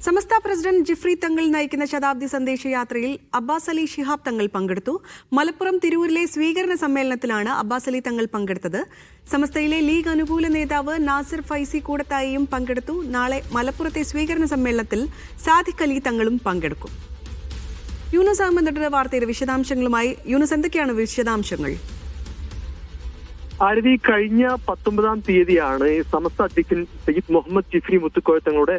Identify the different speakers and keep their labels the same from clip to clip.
Speaker 1: സമസ്ത president Jifri തങ്ങൾ നയിക്കുന്ന ശതാബ്ദി സന്ദേശയാത്രയിൽ Abbas Ali Shihab Thangal പങ്കെടുത്തു. മലപ്പുറം തിരൂരിലെ സ്വീകരണ സമ്മേളനത്തിലാണ് അബ്ബാസ് അലി തങ്ങൾ പങ്കെടുത്തത്. സമസ്തയിലെ ലീഗ് അനുകൂല നേതാവ് നാസിർ ഫൈസി കൂടത്തായിയും പങ്കെടുത്തു. നാളെ മലപ്പുറത്തെ സ്വീകരണ സമ്മേളനത്തിൽ സാദിഖ് അലി തങ്ങളും പങ്കെടുക്കും. യൂനുസ് അഹമ്മദ് വാർത്തയുടെ വിശദാംശങ്ങളുമായി. യൂനുസ്, എന്തൊക്കെയാണ് വിശദാംശങ്ങൾ?
Speaker 2: ആരതി, കഴിഞ്ഞ 19-ാം തീയതിയാണ് സമസ്ത അധ്യക്ഷൻ സയ്യിദ് മുഹമ്മദ് ജിഫ്രി മുത്തുക്കോയ തങ്ങളുടെ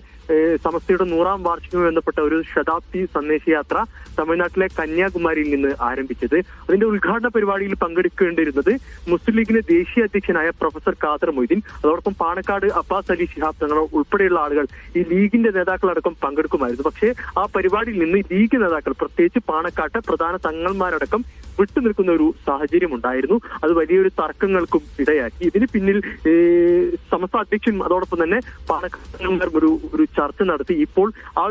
Speaker 2: സമസ്തയുടെ 100-ാം വാർഷികവുമായി ബന്ധപ്പെട്ട ഒരു ശതാബ്ദി സന്ദേശയാത്ര തമിഴ്നാട്ടിലെ കന്യാകുമാരിയിൽ നിന്ന് ആരംഭിച്ചത്. അതിന്റെ ഉദ്ഘാടന പരിപാടിയിൽ പങ്കെടുക്കേണ്ടിയിരുന്നത് മുസ്ലിം ലീഗിന്റെ ദേശീയ അധ്യക്ഷനായ പ്രൊഫസർ ഖാദർ മൊയ്തീൻ, അതോടൊപ്പം പാണക്കാട് അബ്ബാസ് അലി ശിഹാബ് തങ്ങൾ ഉൾപ്പെടെയുള്ള ആളുകൾ, ഈ ലീഗിന്റെ നേതാക്കളടക്കം പങ്കെടുക്കുമായിരുന്നു. പക്ഷേ ആ പരിപാടിയിൽ നിന്ന് ലീഗ് നേതാക്കൾ, പ്രത്യേകിച്ച് പാണക്കാട്ടെ പ്രധാന തങ്ങൾമാരടക്കം വിട്ടുനിൽക്കുന്ന ഒരു സാഹചര്യം ഉണ്ടായിരുന്നു. അത് വലിയൊരു തർക്കങ്ങൾക്കും ഇടയാക്കി. ഇതിന് പിന്നിൽ സമസ്ത അധ്യക്ഷൻ അതോടൊപ്പം തന്നെ പാണക്കാട് ഒരു ചർച്ച നടത്തി. ഇപ്പോൾ ആ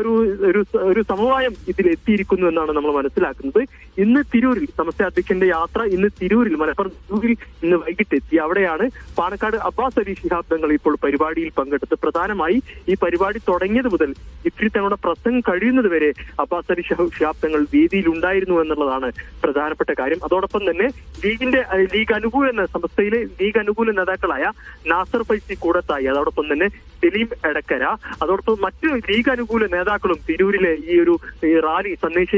Speaker 2: ഒരു സമവായം ഇതിൽ എത്തിയിരിക്കുന്നു എന്നാണ് നമ്മൾ മനസ്സിലാക്കുന്നത്. ഇന്ന് തിരൂരിൽ സമസ്ത അധ്യക്ഷന്റെ യാത്ര ഇന്ന് തിരൂരിൽ, മലപ്പുറം തിരൂരിൽ ഇന്ന് വൈകിട്ട് എത്തി. അവിടെയാണ് പാണക്കാട് അബ്ബാസ് അലി ശിഹാബ് തങ്ങൾ ഇപ്പോൾ പരിപാടിയിൽ പങ്കെടുത്ത് പ്രധാനമായി ഈ പരിപാടി തുടങ്ങിയത് മുതൽ ജിഫ്രി തങ്ങളുടെ പ്രസംഗം കഴിയുന്നത് വരെ അബ്ബാസ് അലി ശിഹാബ് തങ്ങൾ വേദിയിൽ ഉണ്ടായിരുന്നു എന്നുള്ളതാണ് പ്രധാനപ്പെട്ട കാര്യം. അതോടൊപ്പം തന്നെ ലീഗ് അനുകൂല സമസ്തയിലെ ലീഗ് അനുകൂല നേതാക്കളായ നാസർ ഫൈസി കൂടത്തായി, അതോടൊപ്പം തന്നെ സലീം എടക്കര, അതോടൊപ്പം മറ്റ് ലീഗ് അനുകൂല നേതാക്കളും തിരൂരിലെ ഈ ഒരു റാലി, സന്ദേശ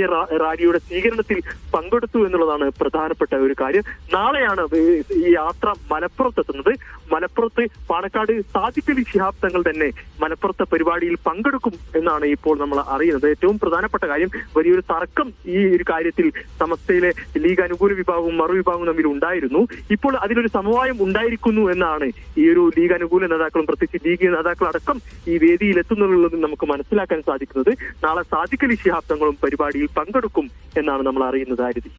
Speaker 2: റാലിയുടെ സ്വീകരണത്തിൽ പങ്കെടുത്തു എന്നുള്ളതാണ് പ്രധാനപ്പെട്ട ഒരു കാര്യം. നാളെയാണ് ഈ യാത്ര മലപ്പുറത്തെത്തുന്നത്. മലപ്പുറത്ത് പാണക്കാട് സാദിഖ് അലി ശിഹാബ് തങ്ങൾ തന്നെ മലപ്പുറത്തെ പരിപാടിയിൽ പങ്കെടുക്കും എന്നാണ് ഇപ്പോൾ നമ്മൾ അറിയുന്നത്. ഏറ്റവും പ്രധാനപ്പെട്ട കാര്യം, വലിയൊരു തർക്കം ഈ ഒരു കാര്യത്തിൽ സമസ്തയിലെ ലീഗ് അനുകൂല വിഭാഗവും മറുവിഭാഗവും തമ്മിൽ ഉണ്ടായിരുന്നു. ഇപ്പോൾ അതിലൊരു സമവായം ഉണ്ടായിരിക്കുന്നു എന്നാണ് ഈ ഒരു ലീഗ് അനുകൂല നേതാക്കളും പ്രത്യേകിച്ച് ലീഗ് നേതാക്കളടക്കം ഈ വേദിയിൽ എത്തുന്നുള്ളത് നമുക്ക് മനസ്സിലാക്കാൻ സാധിക്കുന്നത്. നാളെ സാദിഖ് അലി ശിഹാബ് തങ്ങളും പരിപാടിയിൽ പങ്കെടുക്കും എന്നാണ് നമ്മൾ അറിയുന്നത്. ആരതി.